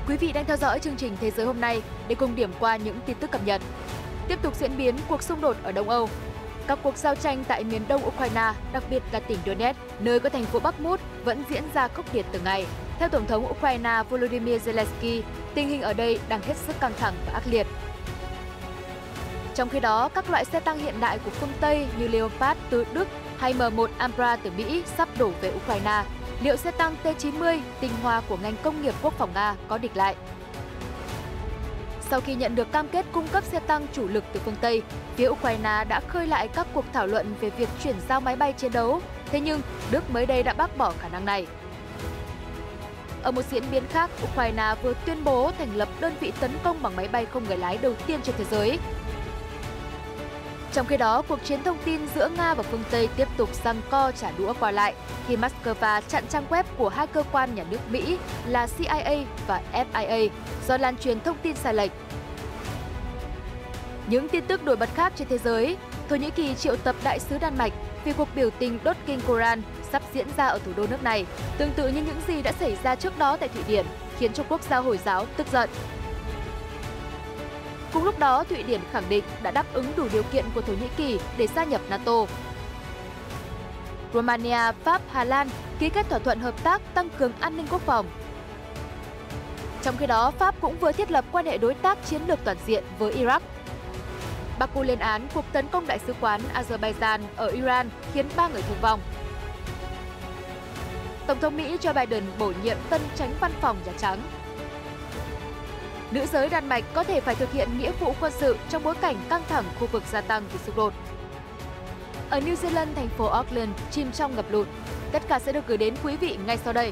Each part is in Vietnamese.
Quý vị đang theo dõi chương trình Thế giới hôm nay để cùng điểm qua những tin tức cập nhật. Tiếp tục diễn biến cuộc xung đột ở Đông Âu. Các cuộc giao tranh tại miền đông Ukraine, đặc biệt là tỉnh Donetsk, nơi có thành phố Bakhmut, vẫn diễn ra khốc liệt từng ngày. Theo Tổng thống Ukraine Volodymyr Zelensky, tình hình ở đây đang hết sức căng thẳng và ác liệt. Trong khi đó, các loại xe tăng hiện đại của phương Tây như Leopard từ Đức hay M1 Ambra từ Mỹ sắp đổ về Ukraine. Liệu xe tăng T-90, tinh hoa của ngành công nghiệp quốc phòng Nga, có địch lại? Sau khi nhận được cam kết cung cấp xe tăng chủ lực từ phương Tây, phía Ukraine đã khơi lại các cuộc thảo luận về việc chuyển giao máy bay chiến đấu. Thế nhưng, Đức mới đây đã bác bỏ khả năng này. Ở một diễn biến khác, Ukraine vừa tuyên bố thành lập đơn vị tấn công bằng máy bay không người lái đầu tiên trên thế giới. Trong khi đó, cuộc chiến thông tin giữa Nga và phương Tây tiếp tục giằng co trả đũa qua lại khi Moscow chặn trang web của hai cơ quan nhà nước Mỹ là CIA và FIA do lan truyền thông tin sai lệch. Những tin tức nổi bật khác trên thế giới, Thổ Nhĩ Kỳ triệu tập đại sứ Đan Mạch vì cuộc biểu tình đốt kinh Koran sắp diễn ra ở thủ đô nước này, tương tự như những gì đã xảy ra trước đó tại Thụy Điển, khiến cho quốc gia Hồi giáo tức giận. Cùng lúc đó, Thụy Điển khẳng định đã đáp ứng đủ điều kiện của Thổ Nhĩ Kỳ để gia nhập NATO. Romania, Pháp, Hà Lan ký kết thỏa thuận hợp tác tăng cường an ninh quốc phòng. Trong khi đó, Pháp cũng vừa thiết lập quan hệ đối tác chiến lược toàn diện với Iraq. Baku lên án cuộc tấn công đại sứ quán Azerbaijan ở Iran khiến 3 người thương vong. Tổng thống Mỹ Joe Biden bổ nhiệm tân chánh văn phòng Nhà Trắng. Nữ giới Đan Mạch có thể phải thực hiện nghĩa vụ quân sự trong bối cảnh căng thẳng khu vực gia tăng vì xung đột. Ở New Zealand, thành phố Auckland chìm trong ngập lụt. Tất cả sẽ được gửi đến quý vị ngay sau đây.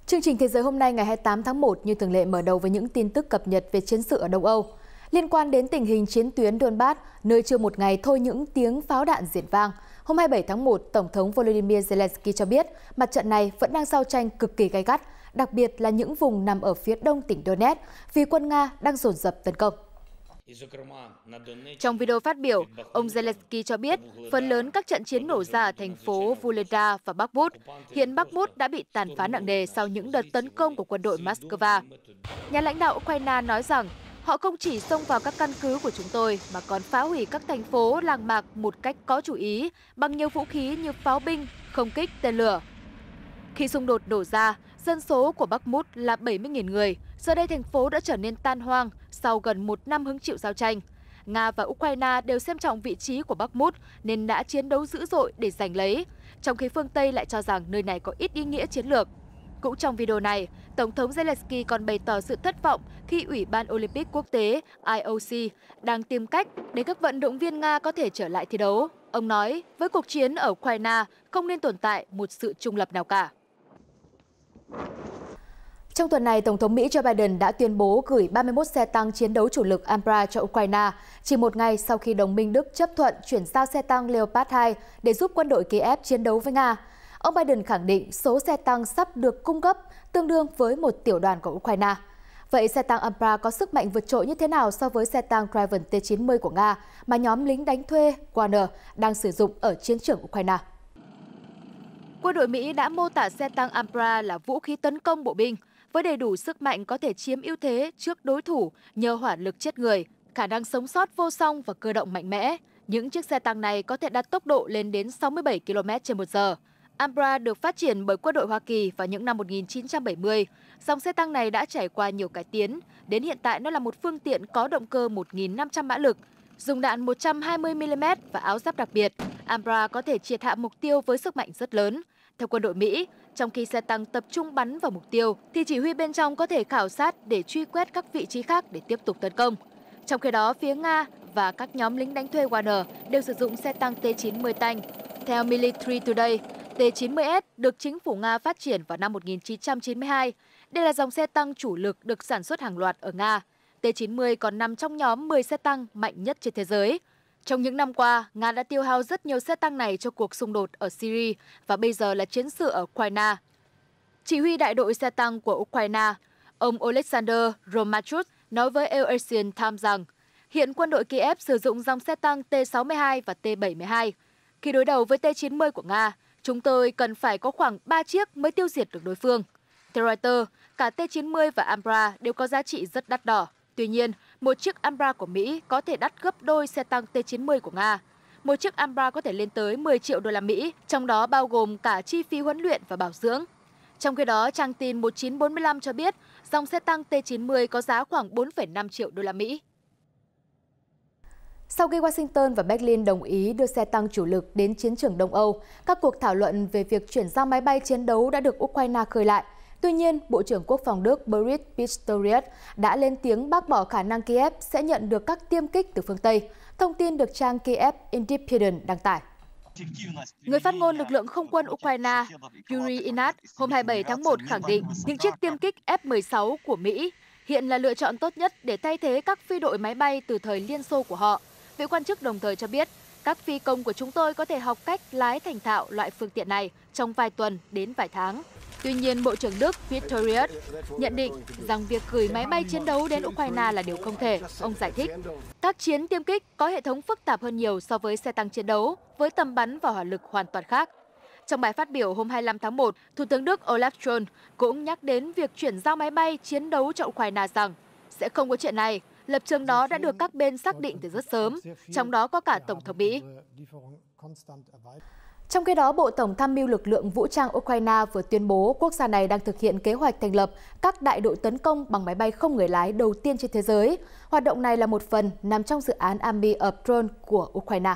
Chương trình Thế giới hôm nay ngày 28 tháng 1 như thường lệ mở đầu với những tin tức cập nhật về chiến sự ở Đông Âu. Liên quan đến tình hình chiến tuyến Donbass, nơi chưa một ngày thôi những tiếng pháo đạn rền vang, hôm 27 tháng 1, Tổng thống Volodymyr Zelensky cho biết mặt trận này vẫn đang giao tranh cực kỳ gay gắt, đặc biệt là những vùng nằm ở phía đông tỉnh Donetsk, vì quân Nga đang dồn dập tấn công. Trong video phát biểu, ông Zelensky cho biết phần lớn các trận chiến nổ ra ở thành phố Vuhledar và Bakhmut. Hiện Bakhmut đã bị tàn phá nặng nề sau những đợt tấn công của quân đội Moscow. Nhà lãnh đạo Ukraine nói rằng họ không chỉ xông vào các căn cứ của chúng tôi mà còn phá hủy các thành phố làng mạc một cách có chủ ý bằng nhiều vũ khí như pháo binh, không kích, tên lửa. Khi xung đột nổ ra, dân số của Bakhmut là 70.000 người. Giờ đây thành phố đã trở nên tan hoang sau gần một năm hứng chịu giao tranh. Nga và Ukraine đều xem trọng vị trí của Bakhmut nên đã chiến đấu dữ dội để giành lấy, trong khi phương Tây lại cho rằng nơi này có ít ý nghĩa chiến lược. Cũng trong video này, Tổng thống Zelensky còn bày tỏ sự thất vọng khi Ủy ban Olympic Quốc tế IOC đang tìm cách để các vận động viên Nga có thể trở lại thi đấu. Ông nói, với cuộc chiến ở Ukraine không nên tồn tại một sự trung lập nào cả. Trong tuần này, Tổng thống Mỹ Joe Biden đã tuyên bố gửi 31 xe tăng chiến đấu chủ lực Ambra cho Ukraine, chỉ một ngày sau khi đồng minh Đức chấp thuận chuyển giao xe tăng Leopard 2 để giúp quân đội Kiev chiến đấu với Nga. Ông Biden khẳng định số xe tăng sắp được cung cấp tương đương với một tiểu đoàn của Ukraine. Vậy xe tăng Ambra có sức mạnh vượt trội như thế nào so với xe tăng Gripen T-90 của Nga mà nhóm lính đánh thuê Wagner đang sử dụng ở chiến trường Ukraine? Quân đội Mỹ đã mô tả xe tăng Ambra là vũ khí tấn công bộ binh, với đầy đủ sức mạnh có thể chiếm ưu thế trước đối thủ nhờ hỏa lực chết người, khả năng sống sót vô song và cơ động mạnh mẽ. Những chiếc xe tăng này có thể đạt tốc độ lên đến 67 km/h. Ambra được phát triển bởi quân đội Hoa Kỳ vào những năm 1970. Dòng xe tăng này đã trải qua nhiều cải tiến. Đến hiện tại nó là một phương tiện có động cơ 1.500 mã lực, dùng đạn 120mm và áo giáp đặc biệt. Ambra có thể triệt hạ mục tiêu với sức mạnh rất lớn. Theo quân đội Mỹ, trong khi xe tăng tập trung bắn vào mục tiêu, thì chỉ huy bên trong có thể khảo sát để truy quét các vị trí khác để tiếp tục tấn công. Trong khi đó, phía Nga và các nhóm lính đánh thuê Wagner đều sử dụng xe tăng T-90 Tank. Theo Military Today, T-90S được chính phủ Nga phát triển vào năm 1992. Đây là dòng xe tăng chủ lực được sản xuất hàng loạt ở Nga. T-90 còn nằm trong nhóm 10 xe tăng mạnh nhất trên thế giới. Trong những năm qua, Nga đã tiêu hao rất nhiều xe tăng này cho cuộc xung đột ở Syria và bây giờ là chiến sự ở Ukraine. Chỉ huy đại đội xe tăng của Ukraine, ông Oleksandr Romachuk nói với Eurasian Times rằng Hiện quân đội Kiev sử dụng dòng xe tăng T-62 và T-72. Khi đối đầu với T-90 của Nga, chúng tôi cần phải có khoảng 3 chiếc mới tiêu diệt được đối phương. Theo Reuters, cả T-90 và Ambra đều có giá trị rất đắt đỏ. Tuy nhiên, một chiếc Ambra của Mỹ có thể đắt gấp đôi xe tăng T-90 của Nga. Một chiếc Ambra có thể lên tới 10 triệu đô la Mỹ, trong đó bao gồm cả chi phí huấn luyện và bảo dưỡng. Trong khi đó, trang tin 1945 cho biết dòng xe tăng T-90 có giá khoảng 4,5 triệu đô la Mỹ. Sau khi Washington và Berlin đồng ý đưa xe tăng chủ lực đến chiến trường Đông Âu, các cuộc thảo luận về việc chuyển giao máy bay chiến đấu đã được Ukraine khơi lại. Tuy nhiên, Bộ trưởng Quốc phòng Đức Boris Pistorius đã lên tiếng bác bỏ khả năng Kiev sẽ nhận được các tiêm kích từ phương Tây, thông tin được trang Kiev Independent đăng tải. Người phát ngôn lực lượng không quân Ukraine Yuri Inat hôm 27 tháng 1 khẳng định những chiếc tiêm kích F-16 của Mỹ hiện là lựa chọn tốt nhất để thay thế các phi đội máy bay từ thời Liên Xô của họ. Vị quan chức đồng thời cho biết, các phi công của chúng tôi có thể học cách lái thành thạo loại phương tiện này trong vài tuần đến vài tháng. Tuy nhiên, Bộ trưởng Đức Pistorius nhận định rằng việc gửi máy bay chiến đấu đến Ukraine là điều không thể. Ông giải thích, các chiến tiêm kích có hệ thống phức tạp hơn nhiều so với xe tăng chiến đấu, với tầm bắn và hỏa lực hoàn toàn khác. Trong bài phát biểu hôm 25 tháng 1, Thủ tướng Đức Olaf Scholz cũng nhắc đến việc chuyển giao máy bay chiến đấu cho Ukraine rằng sẽ không có chuyện này. Lập trường đó đã được các bên xác định từ rất sớm, trong đó có cả Tổng thống Mỹ. Trong khi đó, Bộ Tổng tham mưu lực lượng vũ trang Ukraine vừa tuyên bố quốc gia này đang thực hiện kế hoạch thành lập các đại đội tấn công bằng máy bay không người lái đầu tiên trên thế giới. Hoạt động này là một phần nằm trong dự án Army of Drones của Ukraine.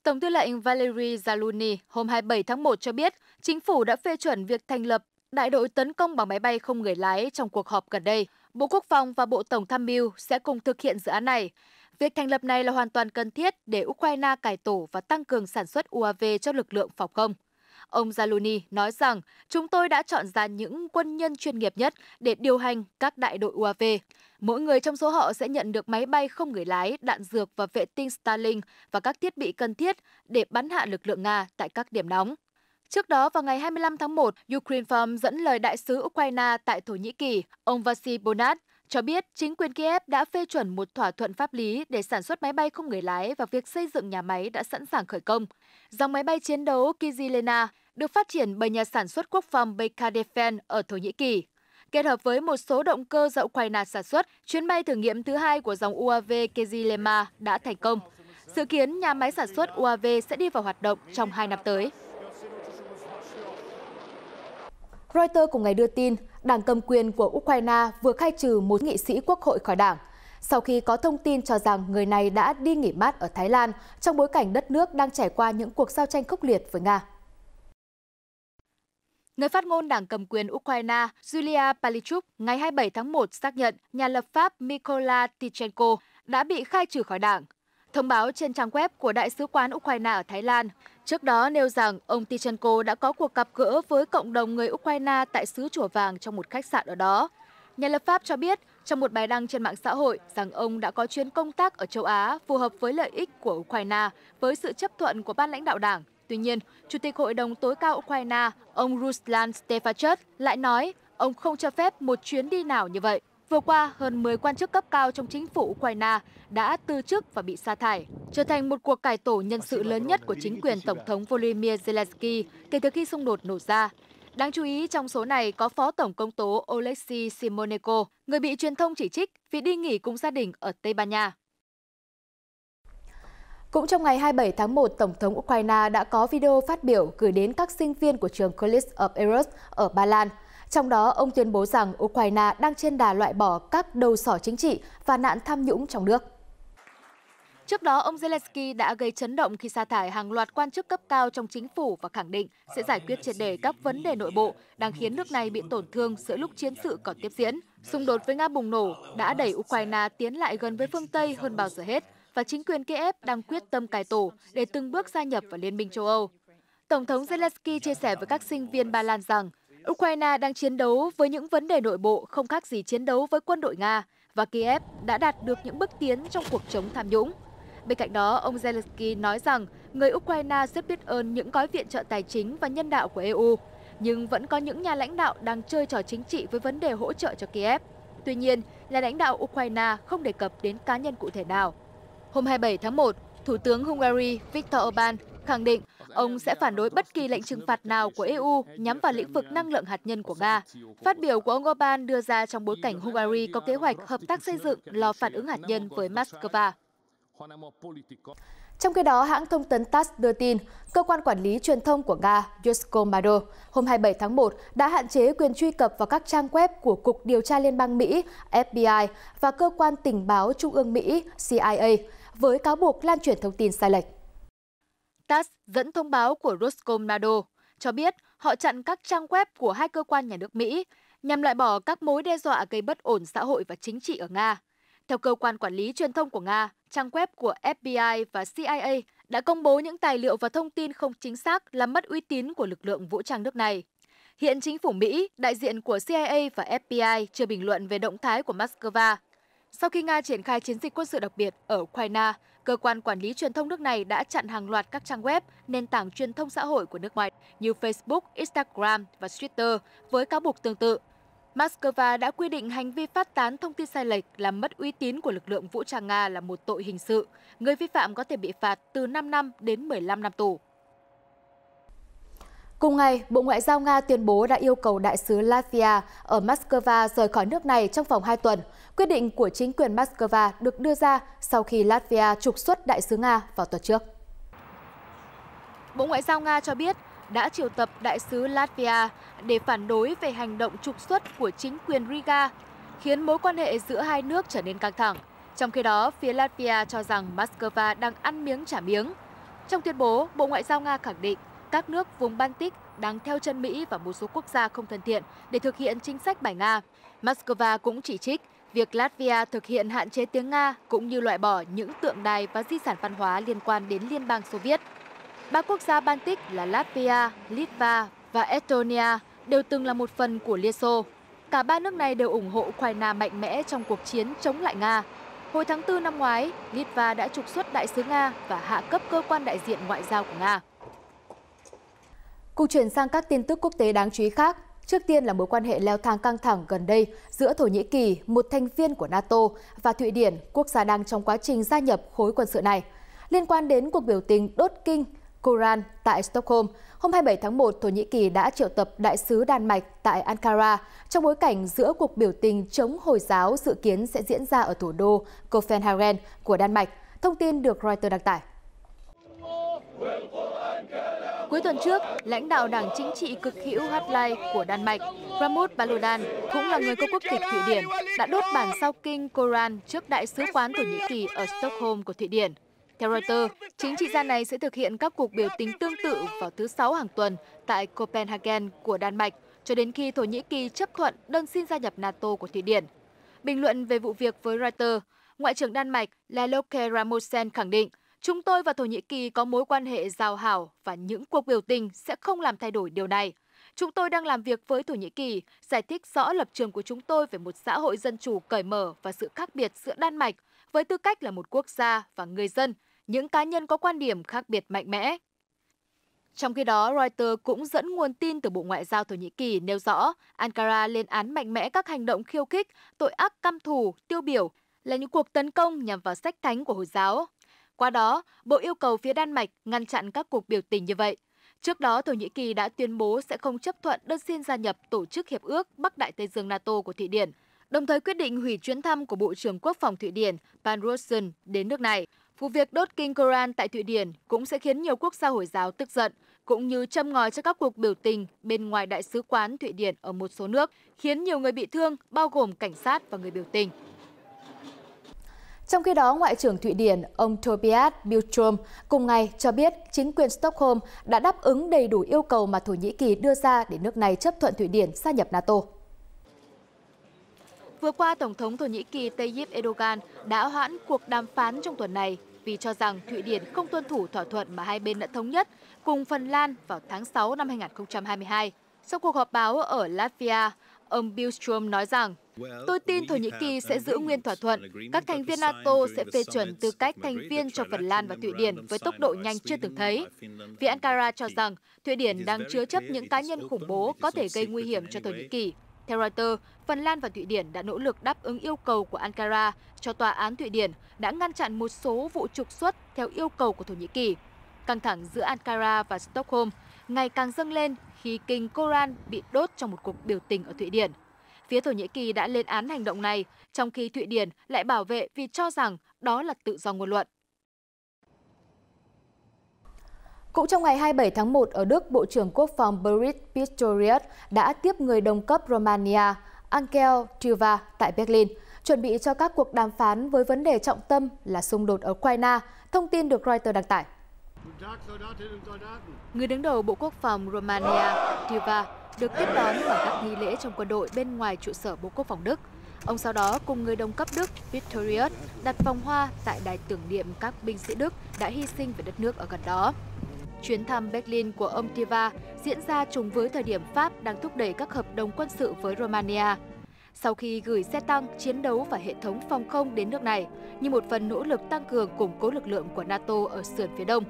Tổng tư lệnh Valery Zaluzny hôm 27 tháng 1 cho biết chính phủ đã phê chuẩn việc thành lập đại đội tấn công bằng máy bay không người lái trong cuộc họp gần đây. Bộ Quốc phòng và Bộ Tổng tham mưu sẽ cùng thực hiện dự án này. Việc thành lập này là hoàn toàn cần thiết để Ukraine cải tổ và tăng cường sản xuất UAV cho lực lượng phòng không. Ông Zaluzny nói rằng chúng tôi đã chọn ra những quân nhân chuyên nghiệp nhất để điều hành các đại đội UAV. Mỗi người trong số họ sẽ nhận được máy bay không người lái, đạn dược và vệ tinh Starlink và các thiết bị cần thiết để bắn hạ lực lượng Nga tại các điểm nóng. Trước đó, vào ngày 25 tháng 1, Ukrinform dẫn lời đại sứ Ukraine tại Thổ Nhĩ Kỳ, ông Vasi Bonat, cho biết chính quyền Kiev đã phê chuẩn một thỏa thuận pháp lý để sản xuất máy bay không người lái và việc xây dựng nhà máy đã sẵn sàng khởi công. Dòng máy bay chiến đấu Kizilena được phát triển bởi nhà sản xuất quốc phòng Bekadefen ở Thổ Nhĩ Kỳ. Kết hợp với một số động cơ do Ukraine sản xuất, chuyến bay thử nghiệm thứ hai của dòng UAV Kizilema đã thành công. Dự kiến nhà máy sản xuất UAV sẽ đi vào hoạt động trong 2 năm tới. Reuters cùng ngày đưa tin, Đảng cầm quyền của Ukraine vừa khai trừ một nghị sĩ quốc hội khỏi đảng, sau khi có thông tin cho rằng người này đã đi nghỉ mát ở Thái Lan trong bối cảnh đất nước đang trải qua những cuộc giao tranh khốc liệt với Nga. Người phát ngôn Đảng cầm quyền Ukraine Yulia Palichuk ngày 27 tháng 1 xác nhận nhà lập pháp Mykola Tichenko đã bị khai trừ khỏi đảng. Thông báo trên trang web của Đại sứ quán Ukraine ở Thái Lan trước đó nêu rằng ông Tichenko đã có cuộc gặp gỡ với cộng đồng người Ukraine tại xứ Chùa Vàng trong một khách sạn ở đó. Nhà lập pháp cho biết trong một bài đăng trên mạng xã hội rằng ông đã có chuyến công tác ở châu Á phù hợp với lợi ích của Ukraine với sự chấp thuận của ban lãnh đạo đảng. Tuy nhiên, Chủ tịch Hội đồng tối cao Ukraine, ông Ruslan Stefachuk lại nói ông không cho phép một chuyến đi nào như vậy. Vừa qua, hơn 10 quan chức cấp cao trong chính phủ Ukraine đã từ chức và bị sa thải, trở thành một cuộc cải tổ nhân sự lớn nhất của chính quyền Tổng thống Volodymyr Zelensky kể từ khi xung đột nổ ra. Đáng chú ý, trong số này có Phó Tổng công tố Oleksiy Simonenko, người bị truyền thông chỉ trích vì đi nghỉ cùng gia đình ở Tây Ban Nha. Cũng trong ngày 27 tháng 1, Tổng thống Ukraine đã có video phát biểu gửi đến các sinh viên của trường College of Heroes ở Ba Lan. Trong đó, ông tuyên bố rằng Ukraine đang trên đà loại bỏ các đầu sỏ chính trị và nạn tham nhũng trong nước. Trước đó, ông Zelensky đã gây chấn động khi sa thải hàng loạt quan chức cấp cao trong chính phủ và khẳng định sẽ giải quyết triệt để các vấn đề nội bộ đang khiến nước này bị tổn thương giữa lúc chiến sự còn tiếp diễn. Xung đột với Nga bùng nổ đã đẩy Ukraine tiến lại gần với phương Tây hơn bao giờ hết, và chính quyền Kiev đang quyết tâm cải tổ để từng bước gia nhập vào Liên minh châu Âu. Tổng thống Zelensky chia sẻ với các sinh viên Ba Lan rằng Ukraine đang chiến đấu với những vấn đề nội bộ không khác gì chiến đấu với quân đội Nga, và Kiev đã đạt được những bước tiến trong cuộc chống tham nhũng. Bên cạnh đó, ông Zelensky nói rằng người Ukraine rất biết ơn những gói viện trợ tài chính và nhân đạo của EU, nhưng vẫn có những nhà lãnh đạo đang chơi trò chính trị với vấn đề hỗ trợ cho Kiev. Tuy nhiên, là lãnh đạo Ukraine không đề cập đến cá nhân cụ thể nào. Hôm 27 tháng 1, Thủ tướng Hungary Viktor Orbán khẳng định ông sẽ phản đối bất kỳ lệnh trừng phạt nào của EU nhắm vào lĩnh vực năng lượng hạt nhân của Nga. Phát biểu của ông Orbán đưa ra trong bối cảnh Hungary có kế hoạch hợp tác xây dựng lò phản ứng hạt nhân với Moscow. Trong khi đó, hãng thông tấn TASS đưa tin, cơ quan quản lý truyền thông của Nga Roskomnadzor hôm 27 tháng 1 đã hạn chế quyền truy cập vào các trang web của Cục Điều tra Liên bang Mỹ FBI và Cơ quan Tình báo Trung ương Mỹ CIA với cáo buộc lan truyền thông tin sai lệch. TASS dẫn thông báo của Roskomnadzor cho biết họ chặn các trang web của hai cơ quan nhà nước Mỹ nhằm loại bỏ các mối đe dọa gây bất ổn xã hội và chính trị ở Nga. Theo cơ quan quản lý truyền thông của Nga, trang web của FBI và CIA đã công bố những tài liệu và thông tin không chính xác làm mất uy tín của lực lượng vũ trang nước này. Hiện chính phủ Mỹ, đại diện của CIA và FBI chưa bình luận về động thái của Moscow. Sau khi Nga triển khai chiến dịch quân sự đặc biệt ở Ukraine, cơ quan quản lý truyền thông nước này đã chặn hàng loạt các trang web, nền tảng truyền thông xã hội của nước ngoài như Facebook, Instagram và Twitter với cáo buộc tương tự. Moscow đã quy định hành vi phát tán thông tin sai lệch làm mất uy tín của lực lượng vũ trang Nga là một tội hình sự. Người vi phạm có thể bị phạt từ 5 năm đến 15 năm tù. Cùng ngày, Bộ Ngoại giao Nga tuyên bố đã yêu cầu đại sứ Latvia ở Moscow rời khỏi nước này trong vòng 2 tuần. Quyết định của chính quyền Moscow được đưa ra sau khi Latvia trục xuất đại sứ Nga vào tuần trước. Bộ Ngoại giao Nga cho biết đã triệu tập đại sứ Latvia để phản đối về hành động trục xuất của chính quyền Riga, khiến mối quan hệ giữa hai nước trở nên căng thẳng. Trong khi đó, phía Latvia cho rằng Moscow đang ăn miếng trả miếng. Trong tuyên bố, Bộ Ngoại giao Nga khẳng định các nước vùng Baltic đang theo chân Mỹ và một số quốc gia không thân thiện để thực hiện chính sách bài Nga. Moscow cũng chỉ trích việc Latvia thực hiện hạn chế tiếng Nga cũng như loại bỏ những tượng đài và di sản văn hóa liên quan đến Liên bang Xô Viết. Ba quốc gia Baltic là Latvia, Litva và Estonia đều từng là một phần của Liên Xô. Cả ba nước này đều ủng hộ Ukraine mạnh mẽ trong cuộc chiến chống lại Nga. Hồi tháng 4 năm ngoái, Litva đã trục xuất đại sứ Nga và hạ cấp cơ quan đại diện ngoại giao của Nga. Cùng chuyển sang các tin tức quốc tế đáng chú ý khác. Trước tiên là mối quan hệ leo thang căng thẳng gần đây giữa Thổ Nhĩ Kỳ, một thành viên của NATO, và Thụy Điển, quốc gia đang trong quá trình gia nhập khối quân sự này. Liên quan đến cuộc biểu tình đốt kinh Koran tại Stockholm, hôm 27 tháng 1, Thổ Nhĩ Kỳ đã triệu tập đại sứ Đan Mạch tại Ankara trong bối cảnh giữa cuộc biểu tình chống Hồi giáo dự kiến sẽ diễn ra ở thủ đô Copenhagen của Đan Mạch. Thông tin được Reuters đăng tải. Cuối tuần trước, lãnh đạo đảng chính trị cực hữu Hardline của Đan Mạch, Rasmus Paludan, cũng là người có quốc tịch Thụy Điển, đã đốt bản sao kinh Koran trước Đại sứ quán Thổ Nhĩ Kỳ ở Stockholm của Thụy Điển. Theo Reuters, chính trị gia này sẽ thực hiện các cuộc biểu tình tương tự vào thứ Sáu hàng tuần tại Copenhagen của Đan Mạch, cho đến khi Thổ Nhĩ Kỳ chấp thuận đơn xin gia nhập NATO của Thụy Điển. Bình luận về vụ việc với Reuters, Ngoại trưởng Đan Mạch Laloke Rasmussen khẳng định, chúng tôi và Thổ Nhĩ Kỳ có mối quan hệ giao hảo và những cuộc biểu tình sẽ không làm thay đổi điều này. Chúng tôi đang làm việc với Thổ Nhĩ Kỳ, giải thích rõ lập trường của chúng tôi về một xã hội dân chủ cởi mở và sự khác biệt giữa Đan Mạch với tư cách là một quốc gia và người dân, những cá nhân có quan điểm khác biệt mạnh mẽ. Trong khi đó, Reuters cũng dẫn nguồn tin từ Bộ Ngoại giao Thổ Nhĩ Kỳ nêu rõ Ankara lên án mạnh mẽ các hành động khiêu khích, tội ác căm thù, tiêu biểu là những cuộc tấn công nhằm vào sách thánh của Hồi giáo. Qua đó, Bộ yêu cầu phía Đan Mạch ngăn chặn các cuộc biểu tình như vậy. Trước đó, Thổ Nhĩ Kỳ đã tuyên bố sẽ không chấp thuận đơn xin gia nhập Tổ chức Hiệp ước Bắc Đại Tây Dương NATO của Thụy Điển, đồng thời quyết định hủy chuyến thăm của Bộ trưởng Quốc phòng Thụy Điển Pan Rosen đến nước này. Vụ việc đốt kinh Koran tại Thụy Điển cũng sẽ khiến nhiều quốc gia Hồi giáo tức giận, cũng như châm ngòi cho các cuộc biểu tình bên ngoài Đại sứ quán Thụy Điển ở một số nước, khiến nhiều người bị thương, bao gồm cảnh sát và người biểu tình. Trong khi đó, Ngoại trưởng Thụy Điển, ông Tobias Billström cùng ngày cho biết chính quyền Stockholm đã đáp ứng đầy đủ yêu cầu mà Thổ Nhĩ Kỳ đưa ra để nước này chấp thuận Thụy Điển gia nhập NATO. Vừa qua, Tổng thống Thổ Nhĩ Kỳ Tayyip Erdogan đã hoãn cuộc đàm phán trong tuần này vì cho rằng Thụy Điển không tuân thủ thỏa thuận mà hai bên đã thống nhất cùng Phần Lan vào tháng 6 năm 2022. Sau cuộc họp báo ở Latvia, ông Billström nói rằng, tôi tin Thổ Nhĩ Kỳ sẽ giữ nguyên thỏa thuận. Các thành viên NATO sẽ phê chuẩn tư cách thành viên cho Phần Lan và Thụy Điển với tốc độ nhanh chưa từng thấy. Phía Ankara cho rằng Thụy Điển đang chứa chấp những cá nhân khủng bố có thể gây nguy hiểm cho Thổ Nhĩ Kỳ. Theo Reuters, Phần Lan và Thụy Điển đã nỗ lực đáp ứng yêu cầu của Ankara cho tòa án Thụy Điển đã ngăn chặn một số vụ trục xuất theo yêu cầu của Thổ Nhĩ Kỳ. Căng thẳng giữa Ankara và Stockholm ngày càng dâng lên khi kinh Koran bị đốt trong một cuộc biểu tình ở Thụy Điển. Phía Thổ Nhĩ Kỳ đã lên án hành động này, trong khi Thụy Điển lại bảo vệ vì cho rằng đó là tự do ngôn luận. Cũng trong ngày 27 tháng 1 ở Đức, Bộ trưởng Quốc phòng Boris Pistorius đã tiếp người đồng cấp Romania Angel Tuva tại Berlin, chuẩn bị cho các cuộc đàm phán với vấn đề trọng tâm là xung đột ở Ukraine, thông tin được Reuters đăng tải. Người đứng đầu Bộ Quốc phòng Romania Tuva được tiếp đón bằng các nghi lễ trong quân đội bên ngoài trụ sở Bộ Quốc phòng Đức. Ông sau đó cùng người đồng cấp Đức Pistorius đặt vòng hoa tại đài tưởng niệm các binh sĩ Đức đã hy sinh về đất nước ở gần đó. Chuyến thăm Berlin của ông Tuva diễn ra trùng với thời điểm Pháp đang thúc đẩy các hợp đồng quân sự với Romania. Sau khi gửi xe tăng, chiến đấu và hệ thống phòng không đến nước này như một phần nỗ lực tăng cường củng cố lực lượng của NATO ở sườn phía đông.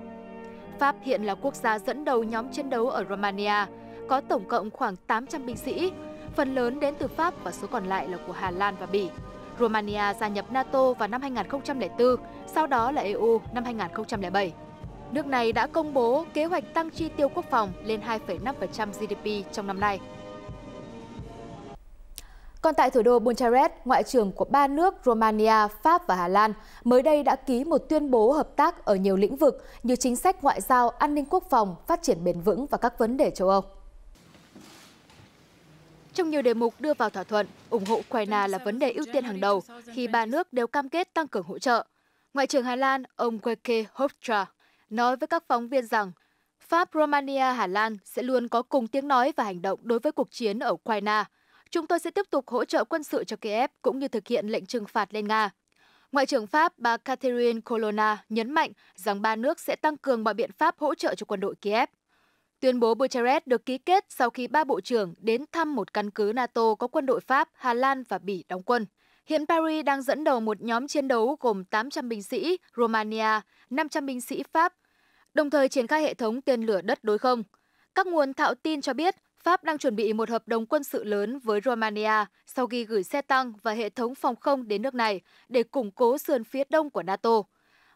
Pháp hiện là quốc gia dẫn đầu nhóm chiến đấu ở Romania, có tổng cộng khoảng 800 binh sĩ, phần lớn đến từ Pháp và số còn lại là của Hà Lan và Bỉ. Romania gia nhập NATO vào năm 2004, sau đó là EU năm 2007. Nước này đã công bố kế hoạch tăng chi tiêu quốc phòng lên 2,5% GDP trong năm nay. Còn tại thủ đô Bucharest, Ngoại trưởng của ba nước Romania, Pháp và Hà Lan mới đây đã ký một tuyên bố hợp tác ở nhiều lĩnh vực như chính sách ngoại giao, an ninh quốc phòng, phát triển bền vững và các vấn đề châu Âu. Trong nhiều đề mục đưa vào thỏa thuận, ủng hộ Ukraine là vấn đề ưu tiên hàng đầu khi ba nước đều cam kết tăng cường hỗ trợ. Ngoại trưởng Hà Lan, ông Wojciech Hoxha, nói với các phóng viên rằng Pháp, Romania, Hà Lan sẽ luôn có cùng tiếng nói và hành động đối với cuộc chiến ở Ukraine. Chúng tôi sẽ tiếp tục hỗ trợ quân sự cho Kiev cũng như thực hiện lệnh trừng phạt lên Nga. Ngoại trưởng Pháp bà Catherine Colonna nhấn mạnh rằng ba nước sẽ tăng cường mọi biện pháp hỗ trợ cho quân đội Kiev. Tuyên bố Bucharest được ký kết sau khi ba bộ trưởng đến thăm một căn cứ NATO có quân đội Pháp, Hà Lan và Bỉ đóng quân. Hiện Paris đang dẫn đầu một nhóm chiến đấu gồm 800 binh sĩ Romania, 500 binh sĩ Pháp, đồng thời triển khai hệ thống tên lửa đất đối không. Các nguồn thạo tin cho biết Pháp đang chuẩn bị một hợp đồng quân sự lớn với Romania sau khi gửi xe tăng và hệ thống phòng không đến nước này để củng cố sườn phía đông của NATO.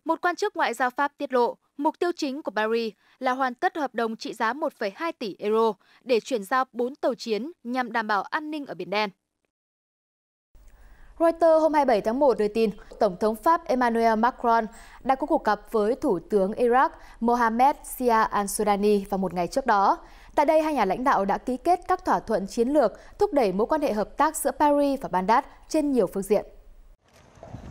Một quan chức ngoại giao Pháp tiết lộ, mục tiêu chính của Paris là hoàn tất hợp đồng trị giá 1,2 tỷ euro để chuyển giao 4 tàu chiến nhằm đảm bảo an ninh ở Biển Đen. Reuters hôm 27 tháng 1 đưa tin, Tổng thống Pháp Emmanuel Macron đã có cuộc gặp với Thủ tướng Iraq Mohamed Sia al-Sudani vào một ngày trước đó. Tại đây, hai nhà lãnh đạo đã ký kết các thỏa thuận chiến lược thúc đẩy mối quan hệ hợp tác giữa Paris và Baghdad trên nhiều phương diện.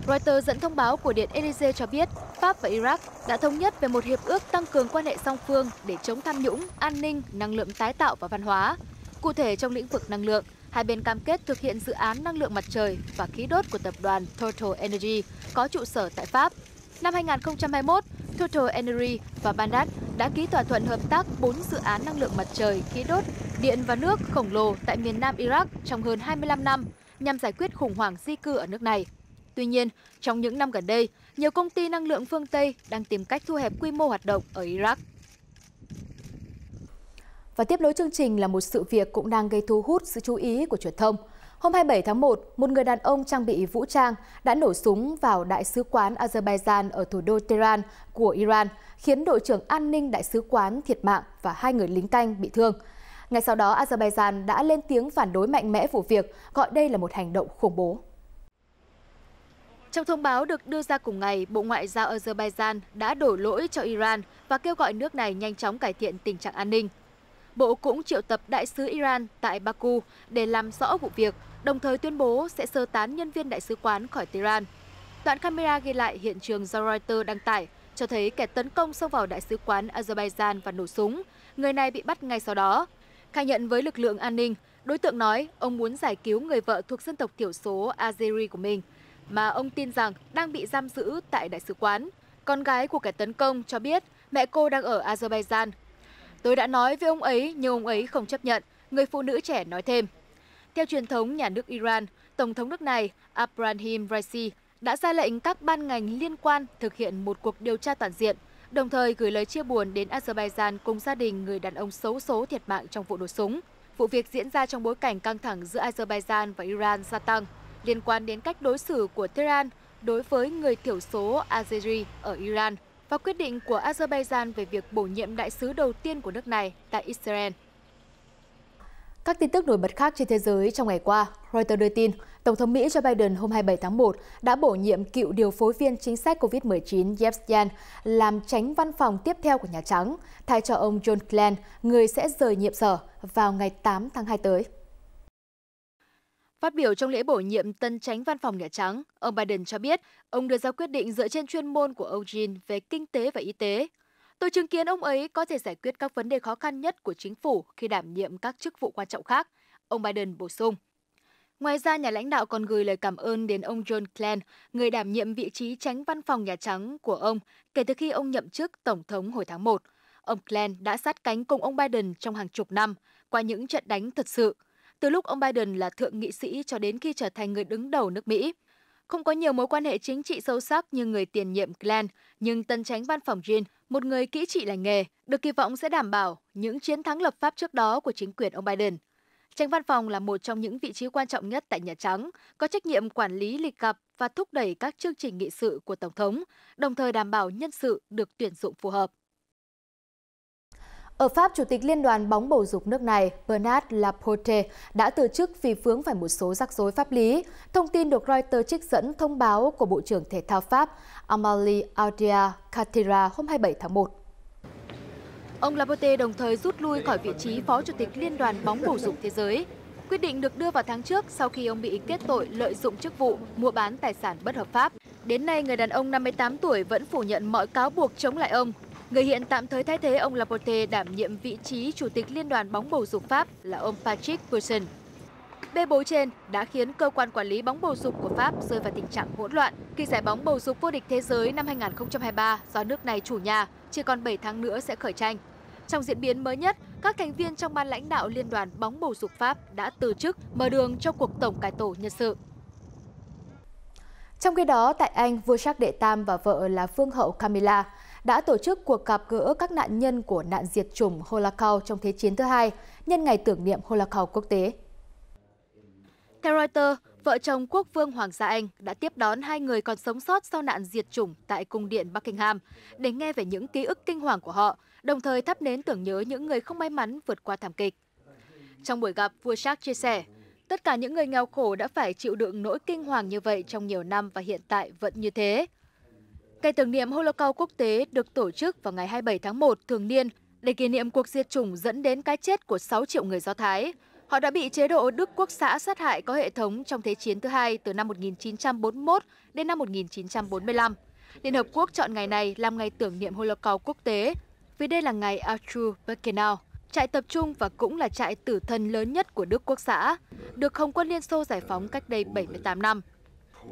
Reuters dẫn thông báo của Điện Élysée cho biết Pháp và Iraq đã thống nhất về một hiệp ước tăng cường quan hệ song phương để chống tham nhũng, an ninh, năng lượng tái tạo và văn hóa. Cụ thể, trong lĩnh vực năng lượng, hai bên cam kết thực hiện dự án năng lượng mặt trời và khí đốt của tập đoàn Total Energy có trụ sở tại Pháp. Năm 2021, Total Energy và Baghdad đã ký thỏa thuận hợp tác 4 dự án năng lượng mặt trời, khí đốt, điện và nước khổng lồ tại miền Nam Iraq trong hơn 25 năm nhằm giải quyết khủng hoảng di cư ở nước này. Tuy nhiên, trong những năm gần đây, nhiều công ty năng lượng phương Tây đang tìm cách thu hẹp quy mô hoạt động ở Iraq. Và tiếp nối chương trình là một sự việc cũng đang gây thu hút sự chú ý của truyền thông. Hôm 27 tháng 1, một người đàn ông trang bị vũ trang đã nổ súng vào Đại sứ quán Azerbaijan ở thủ đô Tehran của Iran, khiến đội trưởng an ninh đại sứ quán thiệt mạng và 2 người lính canh bị thương. Ngay sau đó, Azerbaijan đã lên tiếng phản đối mạnh mẽ vụ việc, gọi đây là một hành động khủng bố. Trong thông báo được đưa ra cùng ngày, Bộ Ngoại giao Azerbaijan đã đổ lỗi cho Iran và kêu gọi nước này nhanh chóng cải thiện tình trạng an ninh. Bộ cũng triệu tập đại sứ Iran tại Baku để làm rõ vụ việc, đồng thời tuyên bố sẽ sơ tán nhân viên đại sứ quán khỏi Tehran. Đoạn camera ghi lại hiện trường do Reuters đăng tải cho thấy kẻ tấn công xông vào đại sứ quán Azerbaijan và nổ súng. Người này bị bắt ngay sau đó. Khai nhận với lực lượng an ninh, đối tượng nói ông muốn giải cứu người vợ thuộc dân tộc thiểu số Azeri của mình, mà ông tin rằng đang bị giam giữ tại đại sứ quán. Con gái của kẻ tấn công cho biết mẹ cô đang ở Azerbaijan. Tôi đã nói với ông ấy nhưng ông ấy không chấp nhận, người phụ nữ trẻ nói thêm. Theo truyền thống nhà nước Iran, Tổng thống nước này Ebrahim Raisi đã ra lệnh các ban ngành liên quan thực hiện một cuộc điều tra toàn diện, đồng thời gửi lời chia buồn đến Azerbaijan cùng gia đình người đàn ông xấu số thiệt mạng trong vụ nổ súng. Vụ việc diễn ra trong bối cảnh căng thẳng giữa Azerbaijan và Iran gia tăng liên quan đến cách đối xử của Tehran đối với người thiểu số Azeri ở Iran và quyết định của Azerbaijan về việc bổ nhiệm đại sứ đầu tiên của nước này tại Israel. Các tin tức nổi bật khác trên thế giới trong ngày qua, Reuters đưa tin, Tổng thống Mỹ Joe Biden hôm 27 tháng 1 đã bổ nhiệm cựu điều phối viên chính sách COVID-19 Jeff Yan làm chánh văn phòng tiếp theo của Nhà Trắng, thay cho ông John Glenn, người sẽ rời nhiệm sở vào ngày 8 tháng 2 tới. Phát biểu trong lễ bổ nhiệm tân chánh văn phòng Nhà Trắng, ông Biden cho biết ông đưa ra quyết định dựa trên chuyên môn của ông Jin về kinh tế và y tế. Tôi chứng kiến ông ấy có thể giải quyết các vấn đề khó khăn nhất của chính phủ khi đảm nhiệm các chức vụ quan trọng khác, ông Biden bổ sung. Ngoài ra, nhà lãnh đạo còn gửi lời cảm ơn đến ông John Glenn, người đảm nhiệm vị trí chánh văn phòng Nhà Trắng của ông kể từ khi ông nhậm chức Tổng thống hồi tháng 1. Ông Glenn đã sát cánh cùng ông Biden trong hàng chục năm, qua những trận đánh thật sự, từ lúc ông Biden là thượng nghị sĩ cho đến khi trở thành người đứng đầu nước Mỹ. Không có nhiều mối quan hệ chính trị sâu sắc như người tiền nhiệm Glenn, nhưng tân chánh văn phòng Jin, một người kỹ trị lành nghề, được kỳ vọng sẽ đảm bảo những chiến thắng lập pháp trước đó của chính quyền ông Biden. Chánh văn phòng là một trong những vị trí quan trọng nhất tại Nhà Trắng, có trách nhiệm quản lý lịch gặp và thúc đẩy các chương trình nghị sự của Tổng thống, đồng thời đảm bảo nhân sự được tuyển dụng phù hợp. Ở Pháp, Chủ tịch Liên đoàn bóng bầu dục nước này Bernard Laporte đã từ chức vì vướng phải một số rắc rối pháp lý. Thông tin được Reuters trích dẫn thông báo của Bộ trưởng Thể thao Pháp Amélie Oudéa-Castéra hôm 27 tháng 1. Ông Laporte đồng thời rút lui khỏi vị trí Phó Chủ tịch Liên đoàn bóng bầu dục thế giới. Quyết định được đưa vào tháng trước sau khi ông bị kết tội lợi dụng chức vụ, mua bán tài sản bất hợp pháp. Đến nay, người đàn ông 58 tuổi vẫn phủ nhận mọi cáo buộc chống lại ông. Người hiện tạm thời thay thế ông Laporte đảm nhiệm vị trí Chủ tịch Liên đoàn bóng bầu dục Pháp là ông Patrick Poisson. Bê bối trên đã khiến cơ quan quản lý bóng bầu dục của Pháp rơi vào tình trạng hỗn loạn khi giải bóng bầu dục vô địch thế giới năm 2023 do nước này chủ nhà chỉ còn 7 tháng nữa sẽ khởi tranh. Trong diễn biến mới nhất, các thành viên trong ban lãnh đạo Liên đoàn bóng bầu dục Pháp đã từ chức, mở đường cho cuộc tổng cải tổ nhân sự. Trong khi đó, tại Anh, vua Charles đệ Tam và vợ là Vương hậu Camilla đã tổ chức cuộc gặp gỡ các nạn nhân của nạn diệt chủng Holocaust trong Thế chiến thứ hai, nhân ngày tưởng niệm Holocaust quốc tế. Theo Reuters, vợ chồng quốc vương Hoàng gia Anh đã tiếp đón hai người còn sống sót sau nạn diệt chủng tại cung điện Buckingham để nghe về những ký ức kinh hoàng của họ, đồng thời thắp nến tưởng nhớ những người không may mắn vượt qua thảm kịch. Trong buổi gặp, vua Charles chia sẻ, tất cả những người nghèo khổ đã phải chịu đựng nỗi kinh hoàng như vậy trong nhiều năm và hiện tại vẫn như thế. Ngày tưởng niệm Holocaust quốc tế được tổ chức vào ngày 27 tháng 1 thường niên để kỷ niệm cuộc diệt chủng dẫn đến cái chết của 6 triệu người Do Thái. Họ đã bị chế độ Đức Quốc xã sát hại có hệ thống trong Thế chiến thứ hai từ năm 1941 đến năm 1945. Liên Hợp Quốc chọn ngày này làm ngày tưởng niệm Holocaust quốc tế vì đây là ngày Auschwitz-Birkenau, trại tập trung và cũng là trại tử thần lớn nhất của Đức Quốc xã, được Không quân Liên Xô giải phóng cách đây 78 năm.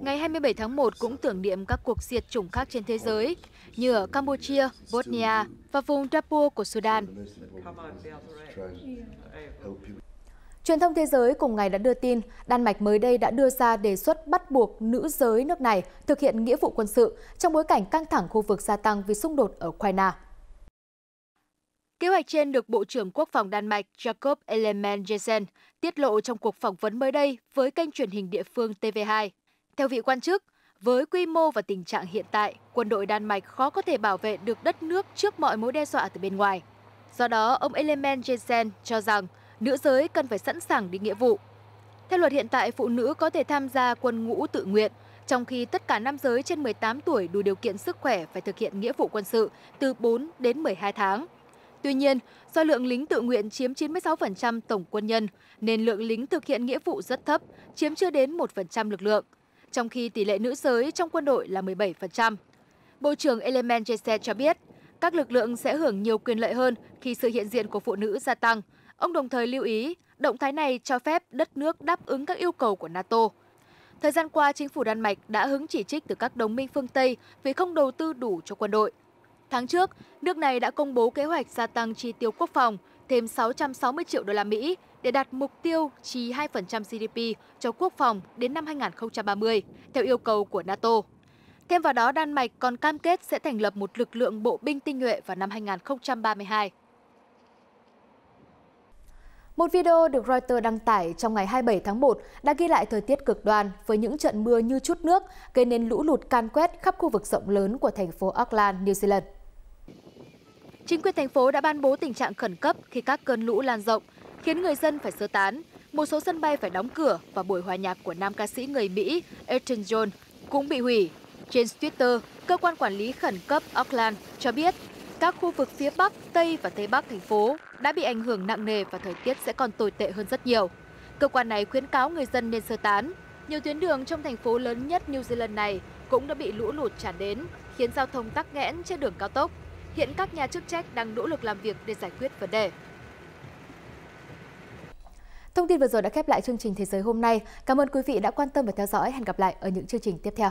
Ngày 27 tháng 1 cũng tưởng niệm các cuộc diệt chủng khác trên thế giới, như ở Campuchia, Bosnia và vùng Darfur của Sudan. Truyền thông thế giới cùng ngày đã đưa tin, Đan Mạch mới đây đã đưa ra đề xuất bắt buộc nữ giới nước này thực hiện nghĩa vụ quân sự trong bối cảnh căng thẳng khu vực gia tăng vì xung đột ở Ukraine. Kế hoạch trên được Bộ trưởng Quốc phòng Đan Mạch Jakob Ellemann-Jensen tiết lộ trong cuộc phỏng vấn mới đây với kênh truyền hình địa phương TV2. Theo vị quan chức, với quy mô và tình trạng hiện tại, quân đội Đan Mạch khó có thể bảo vệ được đất nước trước mọi mối đe dọa từ bên ngoài. Do đó, ông Ellemann-Jensen cho rằng nữ giới cần phải sẵn sàng đi nghĩa vụ. Theo luật hiện tại, phụ nữ có thể tham gia quân ngũ tự nguyện, trong khi tất cả nam giới trên 18 tuổi đủ điều kiện sức khỏe phải thực hiện nghĩa vụ quân sự từ 4 đến 12 tháng. Tuy nhiên, do lượng lính tự nguyện chiếm 96% tổng quân nhân, nên lượng lính thực hiện nghĩa vụ rất thấp, chiếm chưa đến 1% lực lượng, trong khi tỷ lệ nữ giới trong quân đội là 17%. Bộ trưởng Ellemann-Jensen cho biết, các lực lượng sẽ hưởng nhiều quyền lợi hơn khi sự hiện diện của phụ nữ gia tăng. Ông đồng thời lưu ý, động thái này cho phép đất nước đáp ứng các yêu cầu của NATO. Thời gian qua, chính phủ Đan Mạch đã hứng chỉ trích từ các đồng minh phương Tây vì không đầu tư đủ cho quân đội. Tháng trước, nước này đã công bố kế hoạch gia tăng chi tiêu quốc phòng thêm 660 triệu đô la Mỹ để đạt mục tiêu chi 2% GDP cho quốc phòng đến năm 2030, theo yêu cầu của NATO. Thêm vào đó, Đan Mạch còn cam kết sẽ thành lập một lực lượng bộ binh tinh nhuệ vào năm 2032. Một video được Reuters đăng tải trong ngày 27 tháng 1 đã ghi lại thời tiết cực đoan với những trận mưa như trút nước gây nên lũ lụt can quét khắp khu vực rộng lớn của thành phố Auckland, New Zealand. Chính quyền thành phố đã ban bố tình trạng khẩn cấp khi các cơn lũ lan rộng, khiến người dân phải sơ tán. Một số sân bay phải đóng cửa và buổi hòa nhạc của nam ca sĩ người Mỹ Elton John cũng bị hủy. Trên Twitter, cơ quan quản lý khẩn cấp Auckland cho biết các khu vực phía Bắc, Tây và Tây Bắc thành phố đã bị ảnh hưởng nặng nề và thời tiết sẽ còn tồi tệ hơn rất nhiều. Cơ quan này khuyến cáo người dân nên sơ tán. Nhiều tuyến đường trong thành phố lớn nhất New Zealand này cũng đã bị lũ lụt tràn đến, khiến giao thông tắc nghẽn trên đường cao tốc. Hiện các nhà chức trách đang nỗ lực làm việc để giải quyết vấn đề. Thông tin vừa rồi đã khép lại chương trình Thế giới hôm nay. Cảm ơn quý vị đã quan tâm và theo dõi. Hẹn gặp lại ở những chương trình tiếp theo.